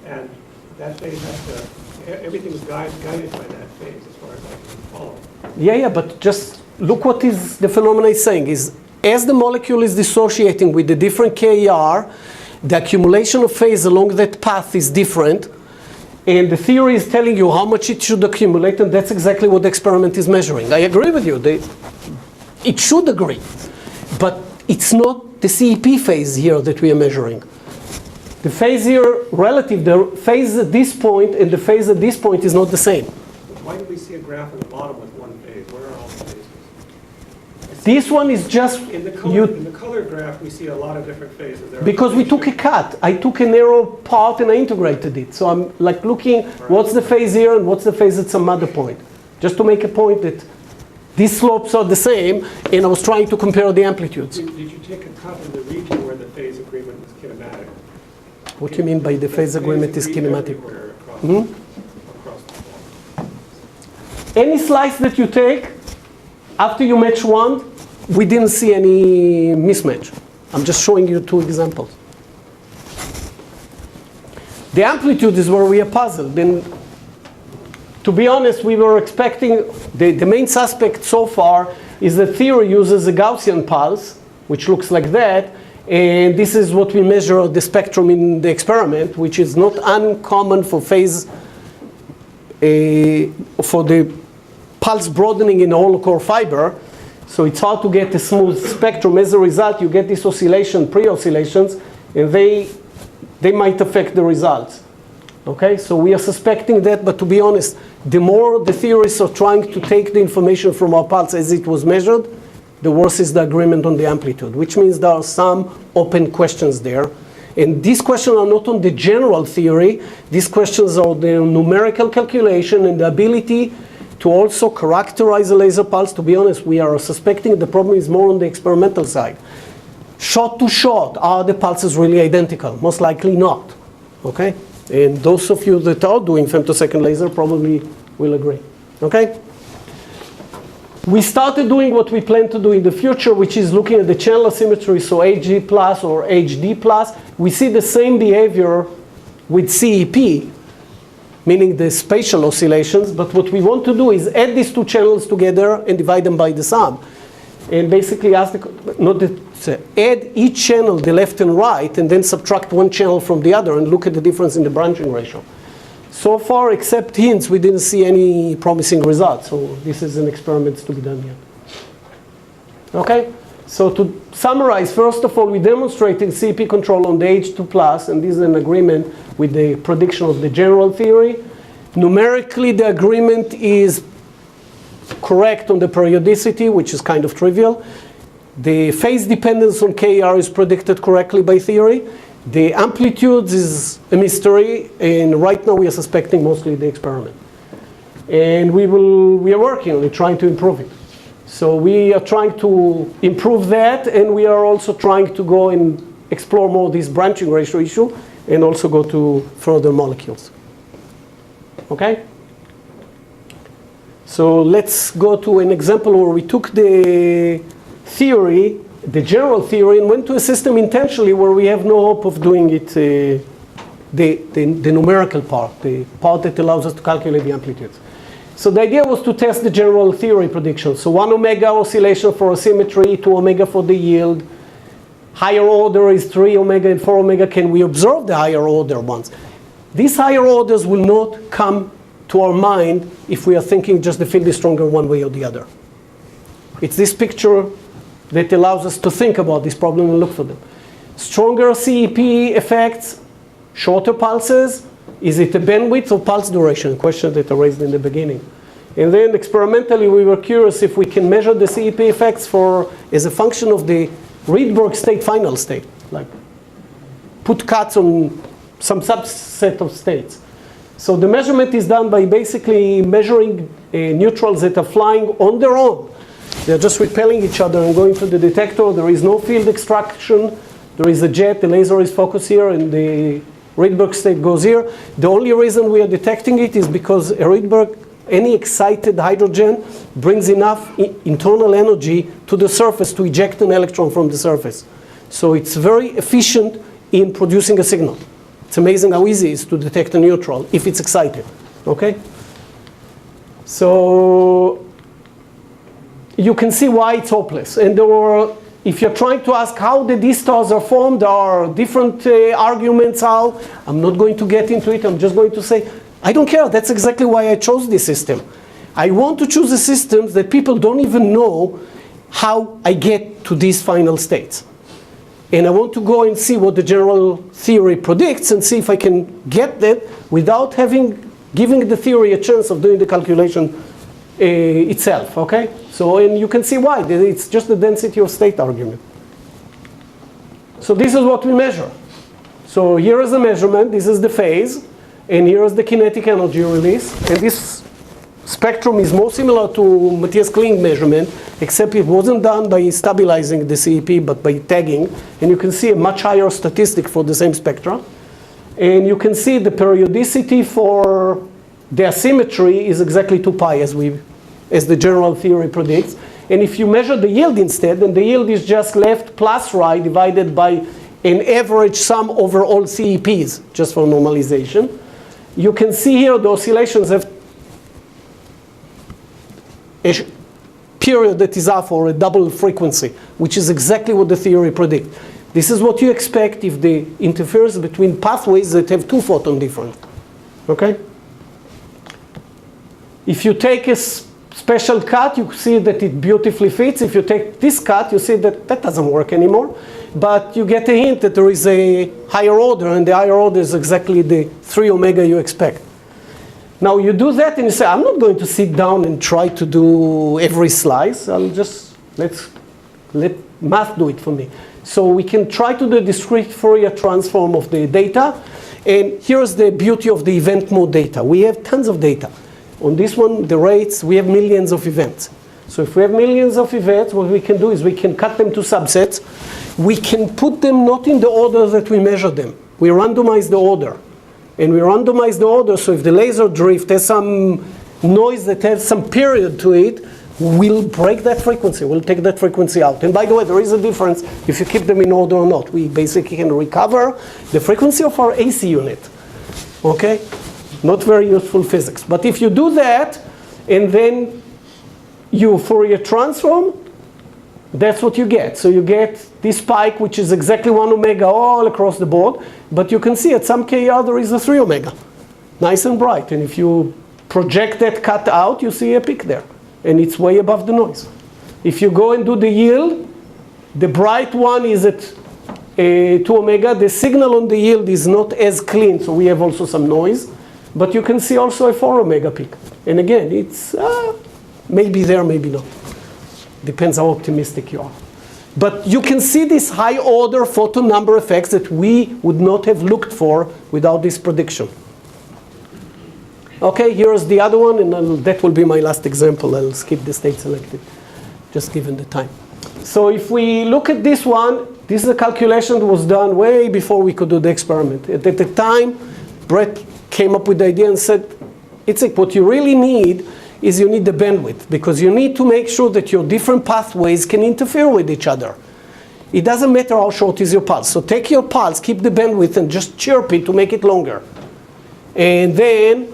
D: And that phase has to, everything is guided by that phase as far as I can follow.
B: Yeah, but just look what is the phenomena is saying. Is as the molecule is dissociating with the different KR, the accumulation of phase along that path is different. And the theory is telling you how much it should accumulate, and that's exactly what the experiment is measuring. I agree with you. It should agree. But it's not the CEP phase here that we are measuring. The phase here, relative, the phase at this point and the phase at this point is not the same.
D: Why do we see a graph at the bottom with one phase? Where are all the phases?
B: This one is just...
D: In the color graph, we see a lot of different phases.
B: Because we took a cut. I took a narrow part and I integrated it. So I'm like looking, what's the phase here and what's the phase at some other point. Just to make a point that these slopes are the same, and I was trying to compare the amplitudes.
D: Did you take a cut in the region where the phase agreement was kinematic?
B: What do you mean by the phase agreement is kinematic?
D: Across the board.
B: Any slice that you take, after you match one, we didn't see any mismatch. I'm just showing you 2 examples. The amplitude is where we are puzzled. Then to be honest, we were expecting, the main suspect so far is the theory uses a Gaussian pulse, which looks like that. And this is what we measure the spectrum in the experiment, which is not uncommon for phase, for the pulse broadening in a hollow core fiber. So it's hard to get a smooth spectrum. As a result, you get these oscillation, pre-oscillations, and they might affect the results. Okay, so we are suspecting that, but to be honest, the more the theorists are trying to take the information from our pulse as it was measured, the worse is the agreement on the amplitude, which means there are some open questions there. And these questions are not on the general theory. These questions are the numerical calculation and the ability to also characterize a laser pulse. To be honest, we are suspecting the problem is more on the experimental side. Shot to shot, are the pulses really identical? Most likely not. Okay? And those of you that are doing femtosecond laser probably will agree. Okay? We started doing what we plan to do in the future, which is looking at the Chandler symmetry, so HG plus or HD plus. We see the same behavior with CEP, meaning the spatial oscillations, but what we want to do is add these two channels together and divide them by the sum. And basically add each channel, the left and right, and then subtract one channel from the other and look at the difference in the branching ratio. So far, except hints, we didn't see any promising results. So this is an experiment to be done yet. Okay? So to summarize, first of all, we demonstrated CEP control on the H2 plus, and this is an agreement with the prediction of the general theory. Numerically, the agreement is correct on the periodicity, which is kind of trivial. The phase dependence on KR is predicted correctly by theory. The amplitudes is a mystery, and right now we are suspecting mostly the experiment. And we are working on it, trying to improve it. So we are trying to improve that, and we are also trying to go and explore more this branching ratio issue, and also go to further molecules. Okay? So let's go to an example where we took the theory, the general theory, and went to a system intentionally where we have no hope of doing it, the numerical part, the part that allows us to calculate the amplitudes. So the idea was to test the general theory prediction. So 1 omega oscillation for a symmetry, 2 omega for the yield. Higher order is 3 omega and 4 omega. Can we observe the higher order ones? These higher orders will not come to our mind if we are thinking just the field is stronger one way or the other. It's this picture that allows us to think about this problem and look for them. Stronger CEP effects, shorter pulses. Is it a bandwidth or pulse duration? A question that I raised in the beginning. And then experimentally, we were curious if we can measure the CEP effects as a function of the Rydberg state, final state. Like put cuts on some subset of states. So the measurement is done by basically measuring neutrals that are flying on their own. They're just repelling each other and going to the detector. There is no field extraction. There is a jet. The laser is focused here, and the Rydberg state goes here. The only reason we are detecting it is because any excited hydrogen brings enough internal energy to the surface to eject an electron from the surface. So it's very efficient in producing a signal. It's amazing how easy it is to detect a neutral if it's excited. Okay? So you can see why it's hopeless. And if you're trying to ask how these stars are formed, there are different arguments how. I'm not going to get into it. I'm just going to say, I don't care. That's exactly why I chose this system. I want to choose a system that people don't even know how I get to these final states. And I want to go and see what the general theory predicts and see if I can get that without giving the theory a chance of doing the calculation itself, okay? So, and you can see why. It's just the density of state argument. So this is what we measure. So here is the measurement. This is the phase. And here is the kinetic energy release. And this spectrum is more similar to Matthias Kling measurement, except it wasn't done by stabilizing the CEP, but by tagging. And you can see a much higher statistic for the same spectra. And you can see the periodicity for the asymmetry is exactly 2 pi as the general theory predicts. And if you measure the yield instead, then the yield is just left plus right divided by an average sum over all CEPs, just for normalization. You can see here the oscillations have a period that is off or a double frequency, which is exactly what the theory predicts. This is what you expect if the interference between pathways that have 2 photon difference. Okay? If you take a special cut, you see that it beautifully fits. If you take this cut, you see that that doesn't work anymore. But you get a hint that there is a higher order, and the higher order is exactly the 3 omega you expect. Now you do that and you say, I'm not going to sit down and try to do every slice. I'll just, let math do it for me. So we can try to do a discrete Fourier transform of the data. And here's the beauty of the event mode data. We have tons of data. On this one, the rates, we have millions of events. So if we have millions of events, what we can do is we can cut them to subsets. We can put them not in the order that we measure them. We randomize the order. And we randomize the order, so if the laser drift has some noise that has some period to it, we'll break that frequency. We'll take that frequency out. And by the way, there is a difference if you keep them in order or not. We basically can recover the frequency of our AC unit. Okay? Not very useful physics. But if you do that, and then you Fourier transform, that's what you get. So you get this spike, which is exactly 1 omega all across the board. But you can see at some KR there is a 3 omega. Nice and bright. And if you project that cut out, you see a peak there. And it's way above the noise. If you go and do the yield, the bright one is at 2 omega. The signal on the yield is not as clean, so we have also some noise. But you can see also a 4 omega peak. And again, it's maybe there, maybe not. Depends how optimistic you are. But you can see this high order photon number effects that we would not have looked for without this prediction. Okay, here's the other one, and that will be my last example. I'll skip the state selected, just given the time. So if we look at this one, this is a calculation that was done way before we could do the experiment. At the time, Brett came up with the idea and said, Itzik, what you really need is you need the bandwidth, because you need to make sure that your different pathways can interfere with each other. It doesn't matter how short is your pulse. So take your pulse, keep the bandwidth, and just chirp it to make it longer. And then,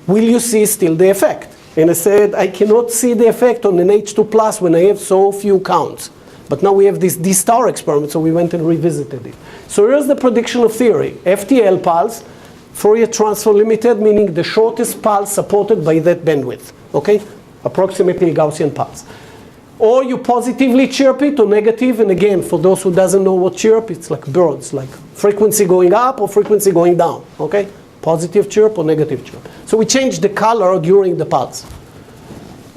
B: will you see still the effect? And I said, I cannot see the effect on an H2 plus when I have so few counts. But now we have this D-star experiment, so we went and revisited it. So here's the prediction of theory. FTL pulse, Fourier transform limited, meaning the shortest pulse supported by that bandwidth. Okay? Approximately a Gaussian pulse. Or you positively chirp it or negative, and again, for those who doesn't know what chirp, it's like birds, like frequency going up or frequency going down. Okay? Positive chirp or negative chirp. So we change the color during the pulse.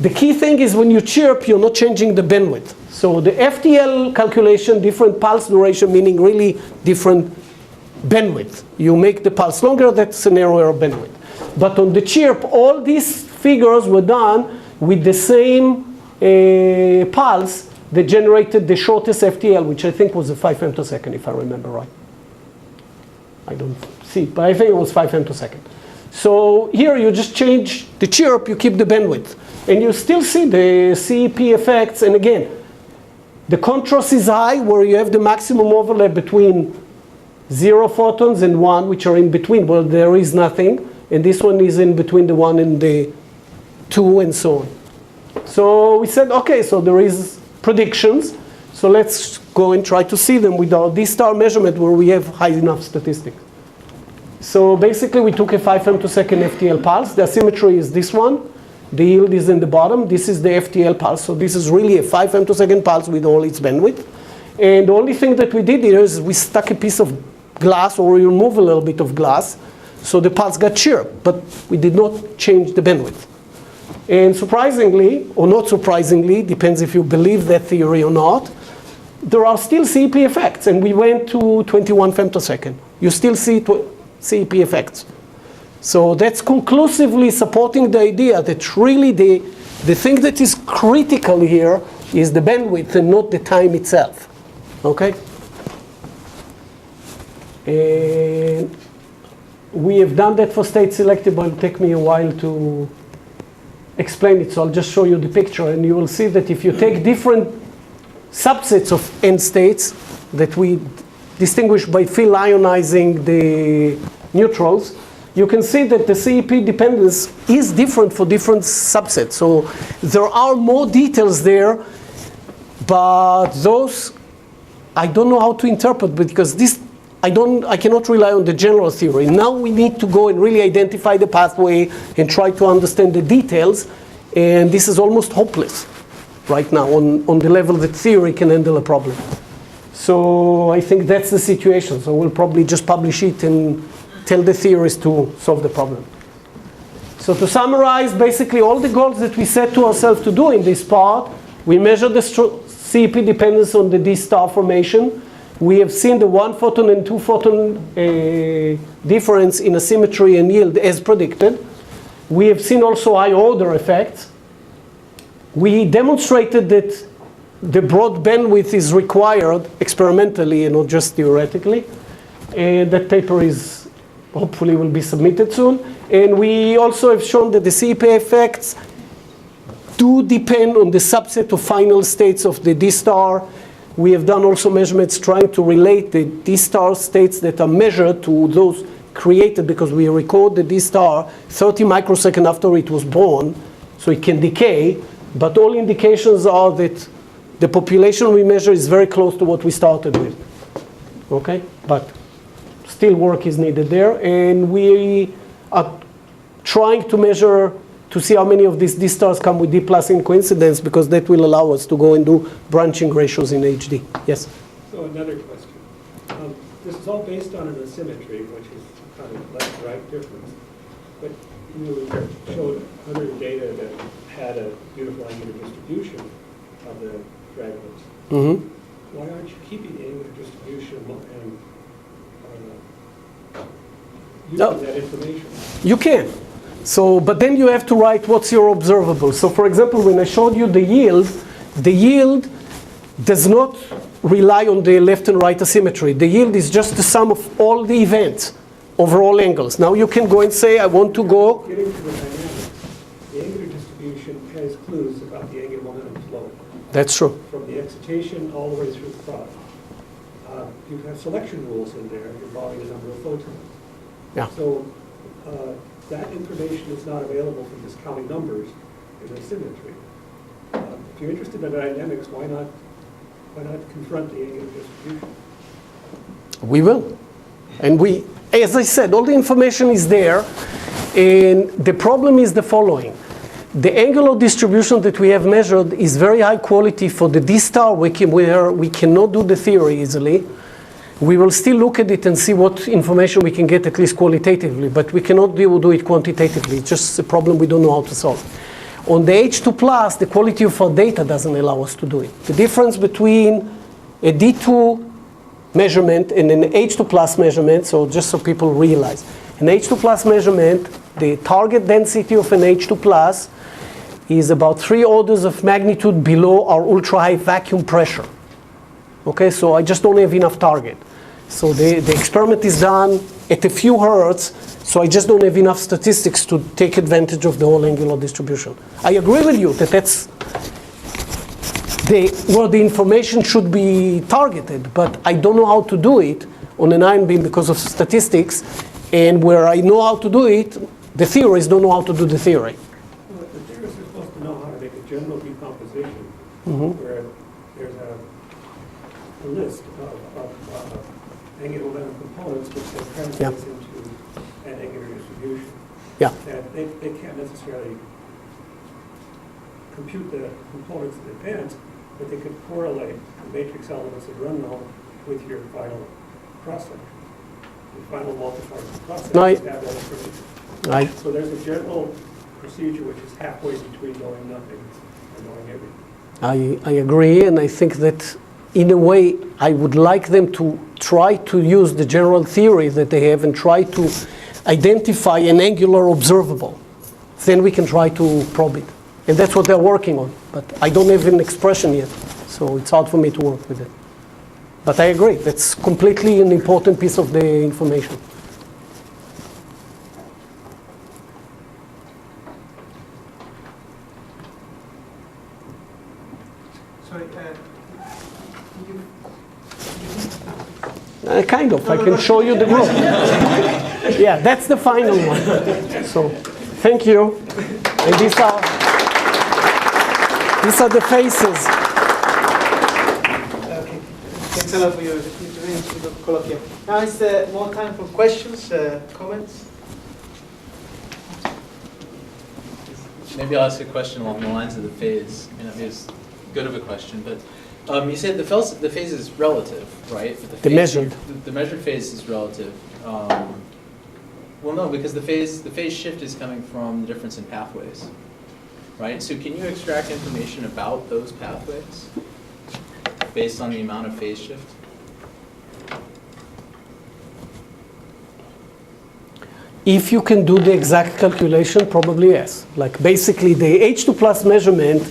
B: The key thing is when you chirp, you're not changing the bandwidth. So the FTL calculation, different pulse duration, meaning really different bandwidth. You make the pulse longer, that's an narrower bandwidth. But on the chirp, all these figures were done with the same pulse that generated the shortest FTL, which I think was a 5 femtosecond, if I remember right. I don't see, but I think it was 5 femtosecond. So here you just change the chirp, you keep the bandwidth. And you still see the CEP effects. And again, the contrast is high, where you have the maximum overlap between 0 photons and 1, which are in between. Well, there is nothing. And this one is in between the 1 and the 2 and so on. So we said, okay, so there is predictions. So let's go and try to see them with our D-star measurement where we have high enough statistics. So basically we took a 5 femtosecond FTL pulse. The asymmetry is this one. The yield is in the bottom. This is the FTL pulse. So this is really a 5 femtosecond pulse with all its bandwidth. And the only thing that we did here is we stuck a piece of glass, or we remove a little bit of glass. So the pulse got chirped, but we did not change the bandwidth. And surprisingly, or not surprisingly, depends if you believe that theory or not, there are still CEP effects. And we went to 21 femtosecond. You still see CEP effects. So that's conclusively supporting the idea that really the thing that is critical here is the bandwidth and not the time itself. Okay? And we have done that for state selective, but it'll take me a while to explain it. So I'll just show you the picture, and you will see that if you take different subsets of end states that we distinguish by field ionizing the neutrals, you can see that the CEP dependence is different for different subsets. So there are more details there, but those I don't know how to interpret, because this I cannot rely on the general theory. Now we need to go and really identify the pathway and try to understand the details, and this is almost hopeless right now on the level that theory can handle a problem. So I think that's the situation. So we'll probably just publish it and tell the theorists to solve the problem. So to summarize, basically all the goals that we set to ourselves to do in this part, we measure the CEP dependence on the D star formation. We have seen the 1 photon and 2 photon difference in asymmetry and yield as predicted. We have seen also high order effects. We demonstrated that the broad bandwidth is required experimentally and not just theoretically. And that paper is hopefully will be submitted soon. And we also have shown that the CEP effects do depend on the subset of final states of the D star. We have done also measurements trying to relate the D star states that are measured to those created, because we record the D star 30 microseconds after it was born, so it can decay. But all indications are that the population we measure is very close to what we started with. Okay? But still work is needed there. And we are trying to measure to see how many of these D stars come with D plus in coincidence, because that will allow us to go and do branching ratios in HD. Yes?
D: So another question. This is all based on an asymmetry, which is kind of left-right difference. But you showed other data that had a beautiful angular distribution of the fragments.
B: Mm-hmm.
D: Why aren't you keeping the angular distribution and using that information?
B: You can. So, but then you have to write what's your observable. So for example, when I showed you the yield does not rely on the left and right asymmetry. The yield is just the sum of all the events over all angles. Now you can go and say, I want to go.
D: Getting to the dynamics, the angular distribution has clues about the angular momentum flow.
B: That's true.
D: From the excitation all the way through the product. You have selection rules in there involving a number of photons.
B: Yeah.
D: So that information is not available from discounting numbers in the symmetry. If you're interested in dynamics, why not confront the angular distribution?
B: We will. And we, as I said, all the information is there. And the problem is the following. The angular distribution that we have measured is very high quality for the D star, where we cannot do the theory easily. We will still look at it and see what information we can get, at least qualitatively, but we cannot do it quantitatively. It's just a problem we don't know how to solve. On the H2+, the quality of our data doesn't allow us to do it. The difference between a D2 measurement and an H2+ measurement, so just so people realize, an H2+ measurement, the target density of an H2+ is about 3 orders of magnitude below our ultra-high vacuum pressure. Okay, so I just don't have enough target. So the experiment is done at a few hertz, so I just don't have enough statistics to take advantage of the whole angular distribution. I agree with you that that's where the information should be targeted, but I don't know how to do it on an ion beam because of statistics, and where I know how to do it, the theorists don't know how to do the theory.
D: Well, the theorists are supposed to know how to make a general decomposition where there's a list of angular momentum components which then translates into an angular distribution.
B: Yeah.
D: And they can't necessarily compute the components in advance, but they could correlate the matrix elements that are unknown with your final cross-section. Your final multiphoton cross-section have that information. So there's a general procedure which is halfway between knowing nothing and knowing everything.
B: I agree, and I think that in a way I would like them to try to use the general theory that they have and try to identify an angular observable. Then we can try to probe it. And that's what they're working on. But I don't have an expression yet, so it's hard for me to work with it. But I agree, that's completely an important piece of the information.
A: Sorry,
B: Kind of. I can show you the group. Yeah, that's the final one. So, thank you. And these are the faces.
A: Okay. Thanks a lot for your colloquium. Now it's more time for questions, comments.
E: Maybe I'll ask a question along the lines of the phase. May not be as good of a question, but you said the phase is relative, right? But
B: The measured.
E: The measured phase is relative. Well, no, because the phase shift is coming from the difference in pathways, right? So can you extract information about those pathways based on the amount of phase shift?
B: If you can do the exact calculation, probably yes. Like basically the H2 plus measurement,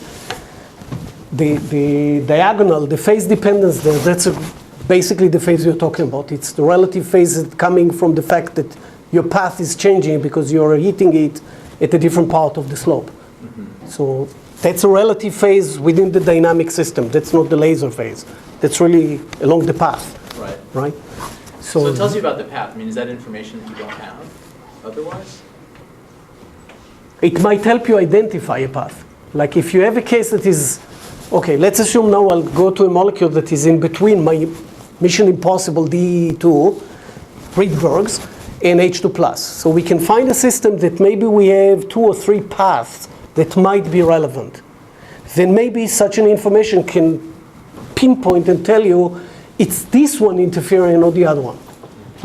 B: the diagonal, the phase dependence there, that's basically the phase you're talking about. It's the relative phase coming from the fact that your path is changing because you're hitting it at a different part of the slope. Mm-hmm. So that's a relative phase within the dynamic system. That's not the laser phase. That's really along the path.
E: Right.
B: Right?
E: So it tells you about the path. I mean, is that information that you don't have otherwise?
B: It might help you identify a path. Like if you have a case that is, okay, let's assume now I'll go to a molecule that is in between my Mission Impossible DE2, Rydberg's, and H2 plus. So we can find a system that maybe we have 2 or 3 paths that might be relevant. Then maybe such an information can pinpoint and tell you it's this one interfering, not the other one.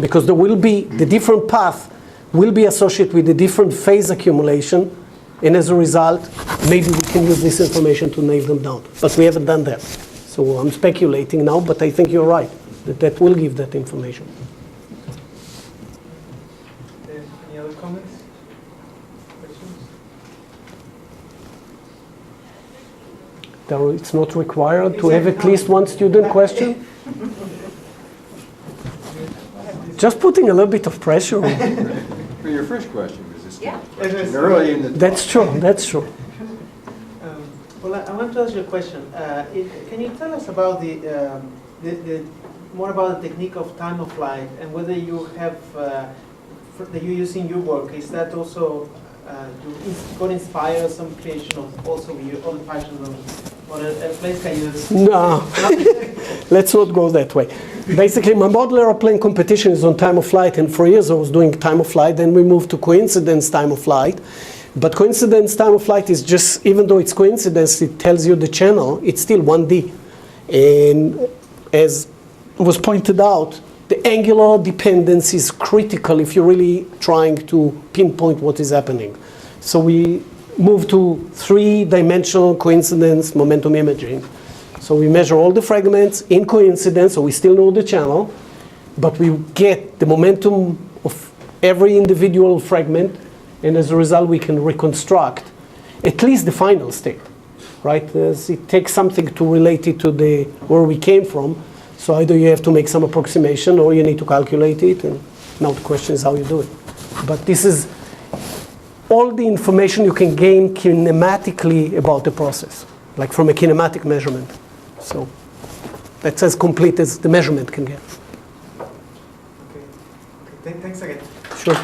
B: Because there will be, the different path will be associated with a different phase accumulation, and as a result, maybe we can use this information to nail them down. But we haven't done that. So I'm speculating now, but I think you're right, that will give that information.
A: Any other comments? Questions?
B: It's not required to have at least one student question? Just putting a little bit of pressure on.
F: For your first question, was this
G: Yeah.
F: early in the
B: That's true, that's true.
A: Well, I want to ask you a question. Can you tell us about the more about the technique of time of flight and whether you have that you use in your work? Is that also going to inspire some creation of also your own passion of what a place can use?
B: No, let's not go that way. Basically, my model aeroplane competition is on time of flight, and for years I was doing time of flight. Then we moved to coincidence time of flight. But coincidence time of flight is just, even though it's coincidence, it tells you the channel, it's still 1D. And as was pointed out, the angular dependence is critical if you're really trying to pinpoint what is happening. So we moved to 3-dimensional coincidence momentum imaging. So we measure all the fragments in coincidence, so we still know the channel, but we get the momentum of every individual fragment, and as a result we can reconstruct at least the final state, right? As it takes something to relate it to where we came from, so either you have to make some approximation or you need to calculate it, and now the question is how you do it. But this is all the information you can gain kinematically about the process, like from a kinematic measurement. So that's as complete as the measurement can get.
A: Okay. Thanks again.
B: Sure.